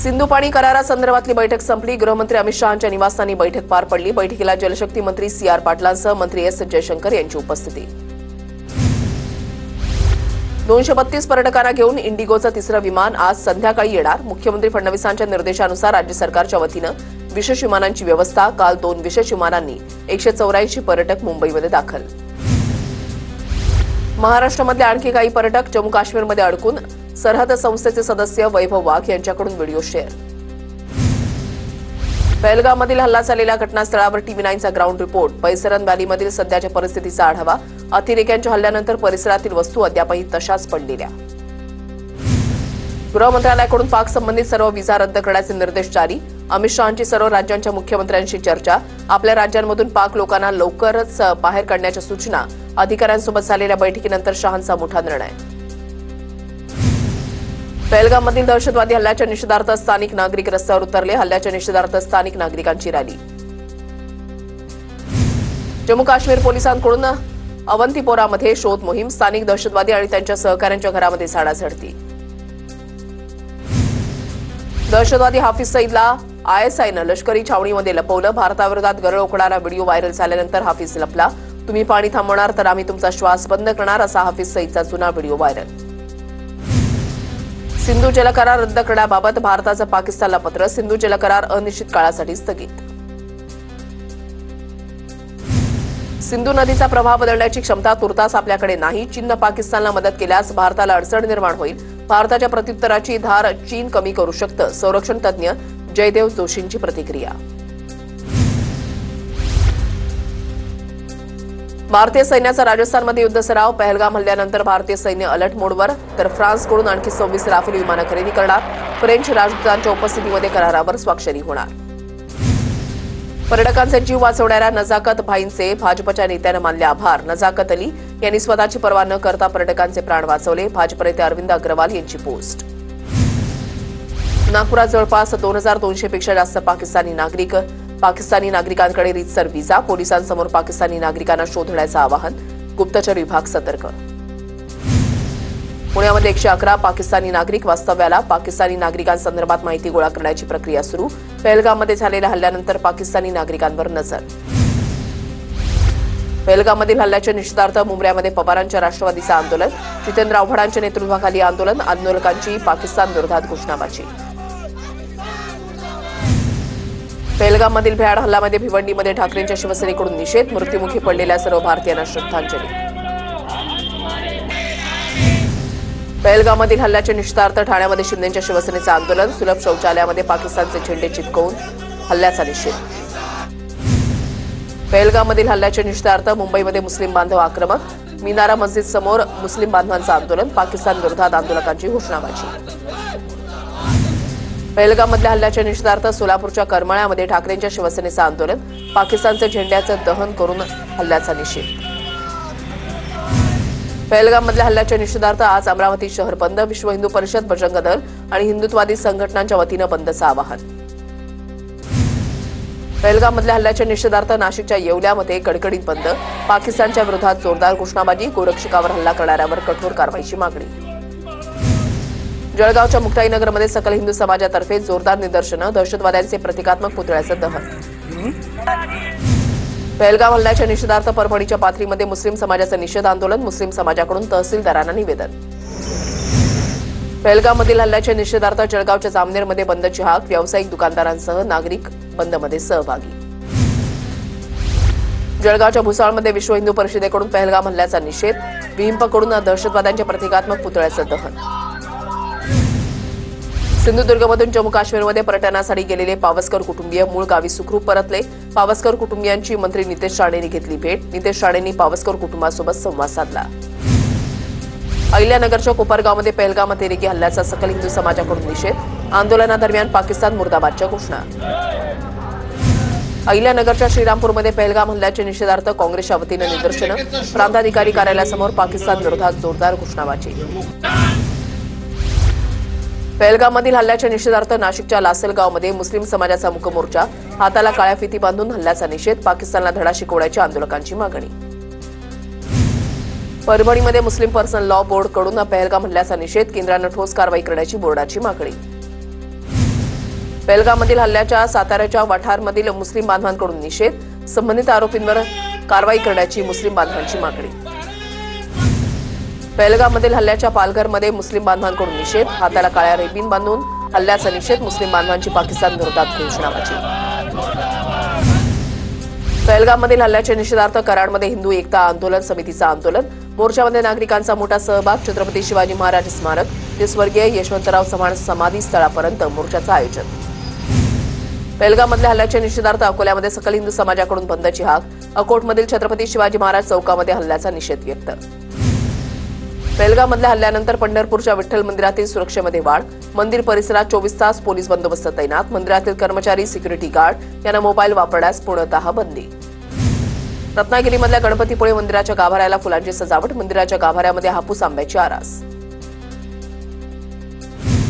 सिंधू पाणी करारासंदर्भातली बैठक संपली। गृहमंत्री अमित शहांच्या निवासस्थानी बैठक पार पडली। बैठकीला जलशक्ती मंत्री सी.आर. पाटलांसह मंत्री एस. जयशंकर यांची उपस्थिती। 232 पर्यटकांना घेऊन इंडिगोचं तिसरं विमान आज संध्याकाळी येणार। मुख्यमंत्री फडणवीसांच्या निर्देशानुसार राज्य सरकारच्या वतीनं विशेष विमानांची व्यवस्था। काल 2 विशेष विमानांनी 184 पर्यटक मुंबईमध्ये दाखल। महाराष्ट्रामधले आणखी काही पर्यटक जम्मू काश्मीरमध्ये अडकून। सरहद संस्थेचे सदस्य वैभव वाघ यांच्याकडून व्हिडिओ शेअर। पहलगाममधील हल्ला झालेल्या घटनास्थळावर TV9चा ग्राउंड रिपोर्ट। पैसरन व्हॅलीमधील सध्याच्या परिस्थितीचा आढावा। अतिरेक्यांच्या हल्ल्यानंतर परिसरातील वस्तू अद्यापही तशाच पडलेल्या। गृह मंत्रालयाकडून पाक संबंधित सर्व व्हिसा रद्द करण्याचे निर्देश जारी। अमित शहांची सर्व राज्यांच्या मुख्यमंत्र्यांशी चर्चा। आपल्या राज्यांमधून पाक लोकांना लवकरच बाहेर काढण्याच्या सूचना। अधिकाऱ्यांसोबत झालेल्या बैठकीनंतर शहांचा मोठा निर्णय। पहलगाममधील दहशतवादी हल्ल्याच्या निषेधार्थ स्थानिक नागरिक रस्त्यावर उतरले। हल्ल्याच्या निषेधार्थ स्थानिक नागरिकांची रॅली। जम्मू काश्मीर पोलिसांकडून अवंतीपोरामध्ये शोध मोहीम। स्थानिक दहशतवादी आणि त्यांच्या सहकाऱ्यांच्या घरामध्ये झाडाझडती। दहशतवादी हाफिज सईदला ISIनं लष्करी छावणीमध्ये लपवलं। भारताविरोधात गरळ ओकणारा व्हिडिओ व्हायरल झाल्यानंतर हाफिज लपला। तुम्ही पाणी थांबवणार तर आम्ही तुमचा श्वास बंद करणार, असा हाफिज सईदचा जुना व्हिडिओ व्हायरल। सिंधू जलकरार रद्द करण्याबाबत भारताचं पाकिस्तानला पत्र। सिंधू जलकरार अनिश्चित काळासाठी स्थगित। सिंधू नदीचा प्रवाह बदलण्याची क्षमता तुर्तास आपल्याकडे नाही। चीननं पाकिस्तानला मदत केल्यास भारताला अडचण निर्माण होईल। भारताच्या प्रत्युत्तराची धार चीन कमी करू शकतं, संरक्षण तज्ज्ञ जयदेव जोशींची प्रतिक्रिया। भारतीय सैन्याचा राजस्थानमध्ये युद्ध सराव। पहलगाम हल्ल्यानंतर भारतीय सैन्य अलर्ट मोडवर, तर फ्रान्सकडून आणखी 26 राफेल विमानं खरेदी करणार। फ्रेंच राजदूतांच्या उपस्थितीमध्ये करारावर स्वाक्षरी होणार। पर्यटकांचे जीव वाचवणाऱ्या नजाकत भाईंचे भाजपच्या नेत्यानं मानले आभार। नजाकत अली यांनी स्वतःची पर्वा न करता पर्यटकांचे प्राण वाचवले। भाजप नेते अरविंद अग्रवाल यांची पोस्ट। नागपुरात जवळपास 2200 पेक्षा जास्त पाकिस्तानी नागरिक। पाकिस्तानी नागरिकांकडे रीतसर व्हिसा। पोलिसांसमोर पाकिस्तानी नागरिकांना शोधण्याचं आवाहन। गुप्तचर विभाग सतर्क। पुण्यामध्ये 111 पाकिस्तानी नागरिक वास्तव्याला। पाकिस्तानी नागरिकांसंदर्भात माहिती गोळा करण्याची प्रक्रिया सुरू। पहलगाममध्ये झालेल्या हल्ल्यानंतर पाकिस्तानी नागरिकांवर नजर। पहलगाममधील हल्ल्याच्या निषेधार्थ मुंबऱ्यामध्ये पवारांच्या राष्ट्रवादीचं आंदोलन। जितेंद्र आव्हाडांच्या नेतृत्वाखाली आंदोलन। आंदोलकांची पाकिस्तान विरोधात घोषणाबाजी। पहलगाममधील भ्याड हल्ल्यामध्ये भिवंडीमध्ये ठाकरेंच्या शिवसेनेकडून निषेध। मृत्युमुखी पडलेल्या सर्व भारतीयांना श्रद्धांजली। पहलगाममधील हल्ल्याच्या निषेधार्थ ठाण्यामध्ये शिंदेच्या शिवसेनेचं आंदोलन। सुलभ शौचालयामध्ये पाकिस्तानचे झेंडे चिटकवून हल्ल्याचा निषेध। पहलगाममधील हल्ल्याच्या निषेधार्थ मुंबईमध्ये मुस्लिम बांधव आक्रमक। मिनारा मस्जिद समोर मुस्लिम बांधवांचं आंदोलन। पाकिस्तान विरोधात आंदोलकांची घोषणाबाजी। पहलगाममधल्या हल्ल्याच्या निषेधार्थ सोलापूरच्या करमाळ्यामध्ये ठाकरेंच्या शिवसेनेचं आंदोलन। पाकिस्तानचं झेंड्याचं दहन करून हल्ल्याचा निषेध। पहलगाममधल्या हल्ल्याच्या निषेधार्थ आज अमरावती शहर बंद। विश्व हिंदू परिषद, बजरंग दल आणि हिंदुत्वादी संघटनांच्या वतीनं बंदचं आवाहन। पहलगाममधल्या हल्ल्याच्या निषेधार्थ नाशिकच्या येवल्यामध्ये कडकडीत बंद। पाकिस्तानच्या विरोधात जोरदार घोषणाबाजी। गोरक्षकावर हल्ला करणाऱ्यावर कठोर कारवाईची मागणी। जळगावच्या मुक्ताईनगरमध्ये सकल हिंदू समाजातर्फे जोरदार निदर्शनं। दहशतवाद्यांचे प्रतिकात्मक पुतळ्याचं दहन। पहलगाम हल्ल्याच्या निषेधार्थ परभणीच्या पाथरीमध्ये मुस्लिम समाजाचं निषेध आंदोलन। मुस्लिम समाजाकडून तहसीलदारांना निवेदन। पहलगाममधील हल्ल्याच्या निषेधार्थ जळगावच्या जामनेरमध्ये बंदची हाक। व्यावसायिक दुकानदारांसह नागरिक बंदमध्ये सहभागी। जळगावच्या भुसावळमध्ये विश्व हिंदू परिषदेकडून पहलगाम हल्ल्याचा निषेध। विहिंपकडून दहशतवाद्यांच्या प्रतिकात्मक पुतळ्याचं दहन। सिंधुदुर्गमधून जम्मू काश्मीरमध्ये पर्यटनासाठी गेलेले पावसकर कुटुंबीय मूळ गावी सुखरूप परतले। पावसकर कुटुंबियांची मंत्री नितेश राणेंनी घेतली भेट। नितेश राणेंनी पावसकर कुटुंबासोबत संवाद साधला। अहिल्यानगरच्या कोपरगावमध्ये पहलगाम अतिरेकी हल्ल्याचा सकल हिंदू समाजाकडून निषेध। आंदोलनादरम्यान पाकिस्तान मुर्दाबादच्या घोषणा। अहिल्यानगरच्या श्रीरामपूरमध्ये पहलगाम हल्ल्याच्या निषेधार्थ काँग्रेसच्या वतीनं निदर्शनं। प्रांताधिकारी कार्यालयासमोर पाकिस्तान विरोधात जोरदार घोषणाबाजी। पहलगाममधील हल्ल्याच्या निषेधार्थ नाशिकच्या लासलगावमध्ये मुस्लिम समाजाचा मूक मोर्चा। हाताला काळ्या फिती बांधून हल्ल्याचा निषेध। पाकिस्तानला धडा शिकवण्याची आंदोलकांची मागणी। परभणीमध्ये मुस्लिम पर्सनल लॉ बोर्डकडून पहलगाम हल्ल्याचा निषेध। केंद्रानं ठोस कारवाई करण्याची बोर्डाची मागणी। पेहलगाममधील हल्ल्याच्या साताऱ्याच्या वाठारमधील मुस्लिम बांधवांकडून निषेध, संबंधित आरोपींवर कारवाई करण्याची मुस्लिम बांधवांची मागणी. पेहलगाममधील हल्ल्याच्या पालघरमध्ये मुस्लिम बांधवांकडून निषेध, हाताला काळ्या रिबीन बांधून हल्ल्याचा निषेध, मुस्लिम बांधवांची पाकिस्तान विरोधात घोषणाबाजी. पेहलगाममधील हल्ल्याच्या निषेधार्थ कराडमध्ये हिंदू एकता आंदोलन समितीचं आंदोलन, मोर्चामध्ये नागरिकांचा मोठा सहभाग. छत्रपती शिवाजी महाराज स्मारक ते स्वर्गीय यशवंतराव चव्हाण समाधी स्थळापर्यंत मोर्चाचं आयोजन. पेहलगाममधल्या हल्ल्याच्या निषेधार्थ अकोल्यामध्ये सकल हिंदू समाजाकडून बंदची हाक, अकोटमधील छत्रपती शिवाजी महाराज चौकामध्ये हल्ल्याचा निषेध व्यक्त. पेहलगाममधल्या हल्ल्यानंतर पंढरपूरच्या विठ्ठल मंदिरातील सुरक्षेमध्ये वाढ, मंदिर परिसरात 24 तास पोलीस बंदोबस्त तैनात, मंदिरातील कर्मचारी, सिक्युरिटी गार्ड यांना मोबाईल वापरण्यास पूर्णतः बंदी. रत्नागिरीमधल्या गणपतीपुळे मंदिराच्या गाभाऱ्याला फुलांची सजावट, मंदिराच्या गाभाऱ्यामध्ये हापूस आंब्याची आरास.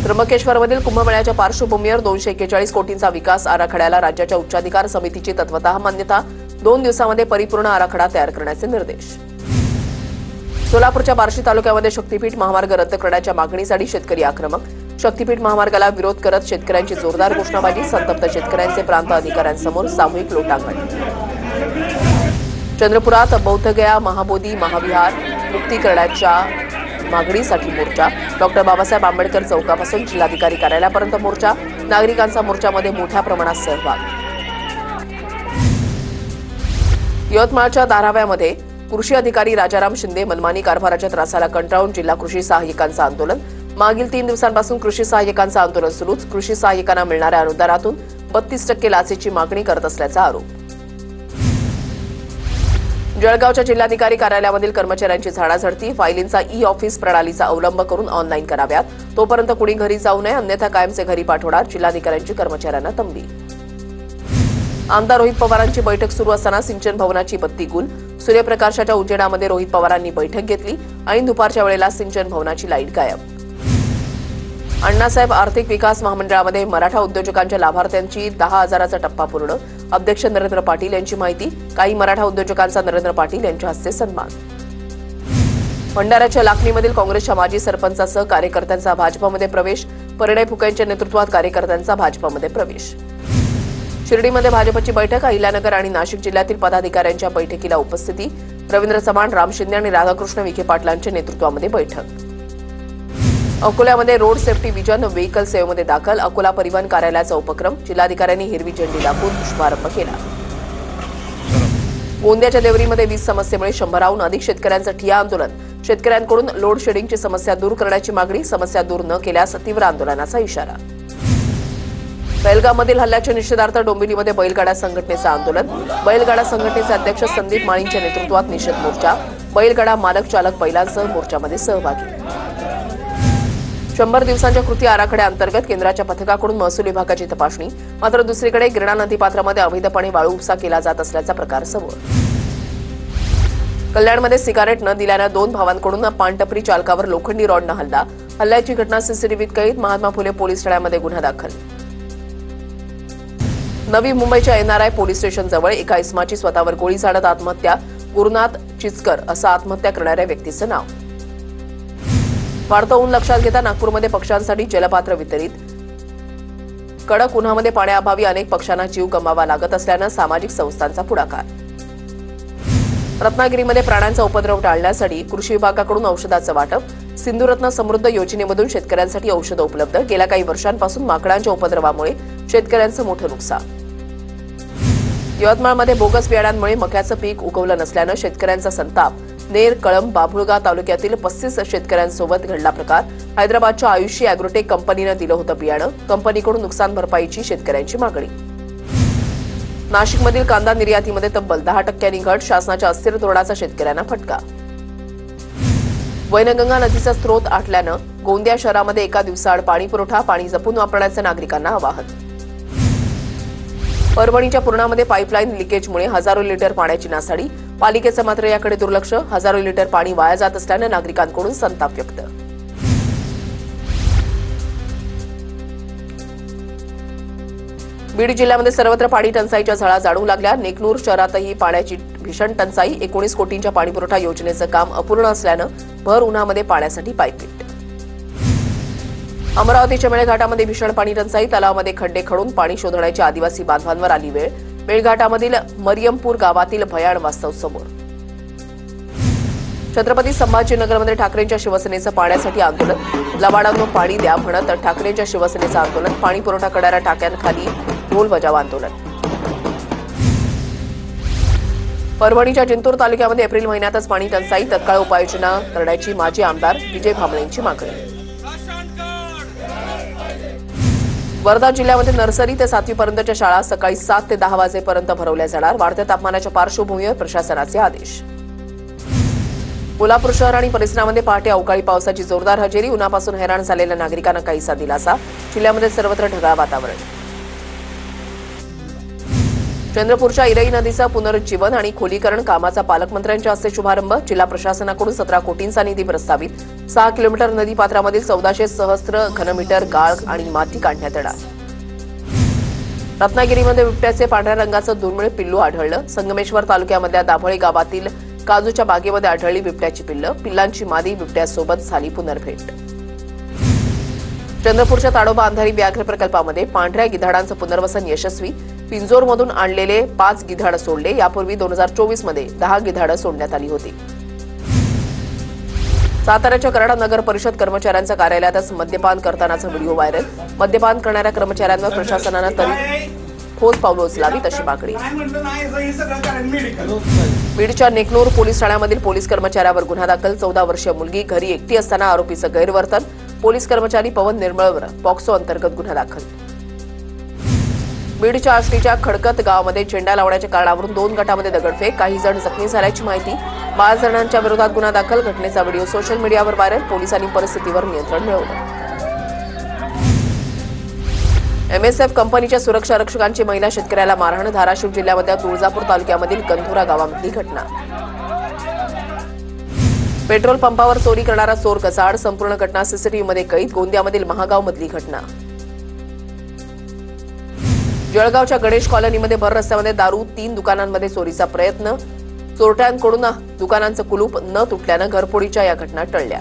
त्र्यंबकेश्वरमधील कुंभमेळ्याच्या पार्श्वभूमीवर 241 कोटींचा विकास आराखड्याला राज्याच्या उच्चाधिकार समितीची तत्वतः मान्यता, 2 दिवसांमध्ये परिपूर्ण आराखडा तयार करण्याचे निर्देश. सोलापूरच्या बार्शी तालुक्यामध्ये शक्तीपीठ महामार्ग रद्द करण्याच्या मागणीसाठी शेतकरी आक्रमक, शक्तीपीठ महामार्गाला विरोध करत शेतकऱ्यांची जोरदार घोषणाबाजी, संतप्त शेतकऱ्यांचे प्रांत अधिकाऱ्यांसमोर सामूहिक लोटांगण. चंद्रपुरात बौद्धगया महाबोधी महाविहार मुक्ती करण्याच्या मागणीसाठी मोर्चा, डॉक्टर बाबासाहेब आंबेडकर चौकापासून जिल्हाधिकारी कार्यालयापर्यंत मोर्चा, नागरिकांचा मोर्चामध्ये मोठ्या प्रमाणात सहभाग. यवतमाळच्या धाराव्यामध्ये कृषी अधिकारी राजाराम शिंदे मनमानी कारभाराच्या त्रासाला कंटाळून जिल्हा कृषी सहाय्यकांचं आंदोलन, मागील 3 दिवसांपासून कृषी सहाय्यकांचं आंदोलन सुरूच, कृषी सहाय्यकांना मिळणाऱ्या अनुदानातून 32% लाचेची मागणी करत असल्याचा आरोप. जळगावच्या जिल्हाधिकारी कार्यालयामधील कर्मचाऱ्यांची झाडाझडती, फायलींचा ई-ऑफिस प्रणालीचा अवलंब करून ऑनलाईन कराव्यात, तोपर्यंत कुणी घरी जाऊ नये, अन्यथा कायमचे घरी पाठवणार, जिल्हाधिकाऱ्यांची कर्मचाऱ्यांना तंबी. आमदार रोहित पवारांची बैठक सुरू असताना सिंचन भवनाची बत्ती गुल, सूर्यप्रकाशाच्या उजेडामध्ये रोहित पवारांनी बैठक घेतली, ऐन दुपारच्या वेळेला सिंचन भवनाची लाईट गायब. अण्णासाहेब आर्थिक विकास महामंडळामध्ये मराठा उद्योजकांच्या लाभार्थ्यांची 10,000चा टप्पा पूर्ण, अध्यक्ष नरेंद्र पाटील यांची माहिती, काही मराठा उद्योजकांचा नरेंद्र पाटील यांच्या हस्ते सन्मान. भंडाऱ्याच्या लाखणीमधील काँग्रेसच्या माजी सरपंचासह कार्यकर्त्यांचा भाजपमध्ये प्रवेश, परिणय फुके यांच्या नेतृत्वात कार्यकर्त्यांचा भाजपमध्ये प्रवेश. शिर्डीमध्ये भाजपची बैठक, अहिल्यानगर आणि नाशिक जिल्ह्यातील पदाधिकाऱ्यांच्या बैठकीला उपस्थिती, रवींद्र चव्हाण, राम शिंदे आणि राधाकृष्ण विखे पाटलांच्या नेतृत्वामध्ये बैठक. अकोल्यामध्ये रोड सेफ्टी विजन व्हेकल सेवेमध्ये दाखल, अकोला परिवहन कार्यालयाचा उपक्रम, जिल्हाधिकाऱ्यांनी हिरवी झेंडी दाखवून शुभारंभ केला. गोंदियाच्या देवरीमध्ये वीज समस्येमुळे 100हून अधिक शेतकऱ्यांचं ठिय्या आंदोलन, शेतकऱ्यांकडून लोड शेडिंगची समस्या दूर करण्याची मागणी, समस्या दूर न केल्यास तीव्र आंदोलनाचा इशारा. पेहलगाममधील हल्ल्याच्या निषेधार्थ डोंबिवलीमध्ये बैलगाडा संघटनेचं आंदोलन, बैलगाडा संघटनेचे अध्यक्ष संदीप माळींच्या नेतृत्वात निषेध मोर्चा, बैलगाडा मालक चालक बैलांसह मोर्चामध्ये सहभागी. 100 दिवसांच्या कृती आराखड्याअंतर्गत केंद्राच्या पथकाकडून महसूल विभागाची तपासणी, मात्र दुसरीकडे गिरणा नदीपात्रामध्ये अवैधपणे वाळू उपसा केला जात असल्याचा प्रकार समोर. कल्याणमध्ये सिगारेट न दिल्यानं 2 भावांकडून पानटपरी चालकावर लोखंडी रॉडनं हल्ला, हल्ल्याची घटना सीसीटीव्हीत कैद, महात्मा फुले पोलीस ठाण्यामध्ये गुन्हा दाखल. नवी मुंबईच्या एनआरआय पोलीस स्टेशनजवळ एका इसमाची स्वतःवर गोळी झाडत आत्महत्या, गुरुनाथ चिचकर असं आत्महत्या करणाऱ्या व्यक्तीचं नाव. वाढतं ऊन लक्षात घेता नागपूरमध्ये पक्ष्यांसाठी जलपात्र वितरित, कडक उन्हामध्ये पाण्याअभावी अनेक पक्ष्यांना जीव गमवावा लागत असल्यानं सामाजिक संस्थांचा पुढाकार. रत्नागिरीमध्ये प्राण्यांचा उपद्रव टाळण्यासाठी कृषी विभागाकडून औषधाचं वाटप, सिंधुरत्न समृद्ध योजनेमधून शेतकऱ्यांसाठी औषधं उपलब्ध, गेल्या काही वर्षांपासून माकडांच्या उपद्रवामुळे शेतकऱ्यांचं मोठं नुकसान. यवतमाळमध्ये बोगस बियाणांमुळे मक्याचं पीक उगवलं नसल्यानं शेतकऱ्यांचा संताप, नेर, कळंब, बाभुळगाव तालुक्यातील 35 शेतकऱ्यांसोबत घडला प्रकार, हैदराबादच्या आयुषी अॅग्रोटेक कंपनीनं दिलं होतं बियाणं, कंपनीकडून नुकसान भरपाईची शेतकऱ्यांची मागणी. नाशिकमधील कांदा निर्यातीमध्ये तब्बल 10% घट, शासनाच्या अस्थिर धोरणाचा शेतकऱ्यांना फटका. वैनगंगा नदीचा स्रोत आटल्यानं गोंदिया शहरामध्ये एका दिवसाआड पाणी पुरवठा, पाणी जपून वापरण्याचं नागरिकांना आवाहन. परभणीच्या पूर्णामध्ये पाईपलाईन लिकेजमुळे हजारो लिटर पाण्याची नासाडी, पालिकेचं मात्र याकडे दुर्लक्ष, हजारो लिटर पाणी वाया जात असल्यानं नागरिकांकडून संताप व्यक्त. बीड जिल्ह्यामध्ये सर्वत्र पाणी टंचाईच्या झळा जाणवू लागल्या, नेकनूर शहरातही पाण्याची भीषण टंचाई, 19 कोटींच्या पाणीपुरवठा योजनेचं काम अपूर्ण असल्यानं भर उन्हामध्ये पाण्यासाठी पायपीट. अमरावतीच्या मेळघाटामध्ये भीषण पाणी टंचाई, तलावामध्ये खड्डे खडून पाणी शोधण्याची आदिवासी बांधवांवर आली वेळ. मेळघाटामधील मरियमपूर गावातील भयाण वास्तव समोर. छत्रपती संभाजीनगरमध्ये ठाकरेंच्या शिवसेनेचं पाण्यासाठी आंदोलन. लबाडांनो पाणी द्या म्हणत ठाकरेंच्या शिवसेनेचं आंदोलन. पाणी पुरवठा करणाऱ्या टाक्यांखाली ढोल बजाव आंदोलन. परभणीच्या जिंतूर तालुक्यामध्ये एप्रिल महिन्यातच पाणी टंचाई, तत्काळ उपाययोजना करण्याची माजी आमदार विजय भांबळेंची मागणी. वर्धा जिल्ह्यामध्ये नर्सरी ते 7वी पर्यंतच्या शाळा सकाळी 7 ते 10 वाजेपर्यंत भरवल्या जाणार. वाढत्या तापमानाच्या पार्श्वभूमीवर प्रशासनाचे आदेश. कोल्हापूर शहर आणि परिसरामध्ये पहाटे अवकाळी पावसाची जोरदार हजेरी. उन्हापासून हैराण झालेल्या नागरिकांना काहीसा दिलासा. जिल्ह्यामध्ये सर्वत्र ढगाळ वातावरण. चंद्रपूरच्या इरई नदीचं पुनरुज्जीवन आणि खोलीकरण कामाचा पालकमंत्र्यांच्या हस्ते शुभारंभ. जिल्हा प्रशासनाकडून 17 कोटींचा निधी प्रस्तावित. 6 किलोमीटर नदीपात्रामधील 1400 सहस्त्र घनमीटर गाळ आणि माती काढण्यात येणार. रत्नागिरीमध्ये बिबट्याचे पांढऱ्या रंगाचं दुर्मिळ पिल्लू आढळलं. संगमेश्वर तालुक्यामधल्या दाभोळी गावातील काजूच्या बागेमध्ये आढळली बिबट्याची पिल्लं. पिल्लांची मादी बिबट्यासोबत झाली पुनर्भेट. चंद्रपूरच्या ताडोबा अंधारी व्याघ्र प्रकल्पामध्ये पांढऱ्या गिधाडांचं पुनर्वसन यशस्वी. पिंजोरमधून आणलेले 5 गिधाड सोडले. यापूर्वी 2024 मध्ये 10 गिधाडं सोडण्यात आली होती. साताऱ्याच्या कराडा नगर परिषद कर्मचाऱ्यांच्या कार्यालयातच मद्यपान करतानाचा व्हिडिओ व्हायरल. मद्यपान करणाऱ्या कर्मचाऱ्यांवर प्रशासनानं तरी ठोस पावलं उचलावी तशी मागणी. बीडच्या नेकनूर पोलीस ठाण्यामधील पोलीस कर्मचाऱ्यावर गुन्हा दाखल. 14 वर्षीय मुलगी घरी एकटी असताना आरोपीचं गैरवर्तन. पोलीस कर्मचारी पवन निर्मळवर पॉक्सो अंतर्गत गुन्हा दाखल. बीडच्या आष्टीच्या खडकत गावामध्ये झेंडा लावण्याच्या कारणावरून 2 गटामध्ये दगडफेक. काही जण जखमी झाल्याची माहिती. 12 जणांच्या विरोधात गुन्हा दाखल. घटनेचा व्हिडिओ सोशल मीडियावर व्हायरल. पोलिसांनी परिस्थितीवर नियंत्रण मिळवलं. MSF कंपनीच्या सुरक्षा रक्षकांची महिला शेतकऱ्याला मारहाण. धाराशिव जिल्ह्यामधल्या तुळजापूर तालुक्यामधील कंधुरा गावामधली घटना. पेट्रोल पंपावर चोरी करणारा चोर कसाड. संपूर्ण घटना सीसीटीव्हीमध्ये कैद. गोंदियामधील महागावमधली घटना. जळगावच्या गणेश कॉलनीमध्ये भर रस्त्यामध्ये दारू. 3 दुकानांमध्ये चोरीचा प्रयत्न. चोरट्यांकडून दुकानांचं कुलूप न तुटल्यानं घरफोडीच्या या घटना टळल्या.